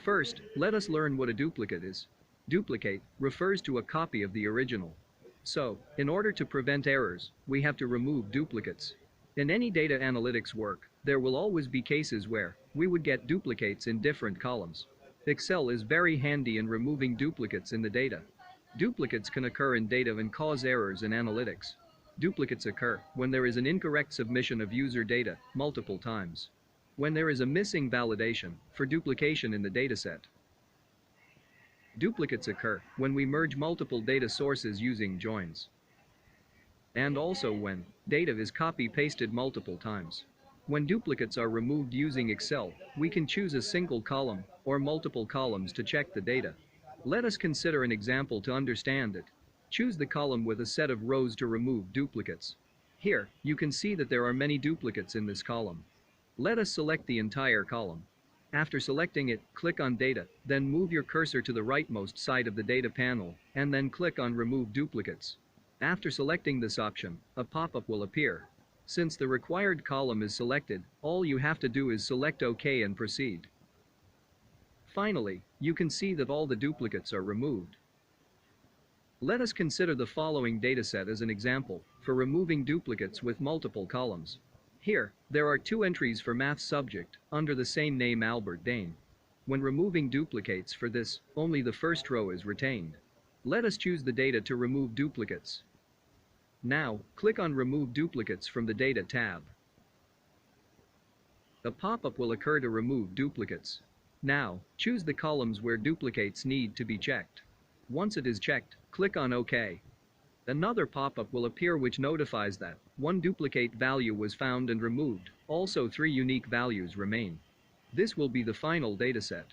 First, let us learn what a duplicate is. Duplicate refers to a copy of the original. So, in order to prevent errors, we have to remove duplicates. In any data analytics work, there will always be cases where we would get duplicates in different columns. Excel is very handy in removing duplicates in the data. Duplicates can occur in data and cause errors in analytics. Duplicates occur when there is an incorrect submission of user data multiple times. When there is a missing validation for duplication in the dataset. Duplicates occur when we merge multiple data sources using joins. And also when data is copy-pasted multiple times. When duplicates are removed using Excel, we can choose a single column or multiple columns to check the data. Let us consider an example to understand it. Choose the column with a set of rows to remove duplicates. Here, you can see that there are many duplicates in this column. Let us select the entire column. After selecting it, click on Data, then move your cursor to the rightmost side of the data panel, and then click on Remove Duplicates. After selecting this option, a pop-up will appear. Since the required column is selected, all you have to do is select OK and proceed. Finally, you can see that all the duplicates are removed. Let us consider the following dataset as an example for removing duplicates with multiple columns. Here, there are two entries for math subject under the same name Albert Dane. When removing duplicates for this, only the first row is retained. Let us choose the data to remove duplicates. Now, click on Remove Duplicates from the Data tab. A pop-up will occur to remove duplicates. Now, choose the columns where duplicates need to be checked. Once it is checked, click on OK. Another pop-up will appear which notifies that one duplicate value was found and removed. Also 3 unique values remain. This will be the final dataset.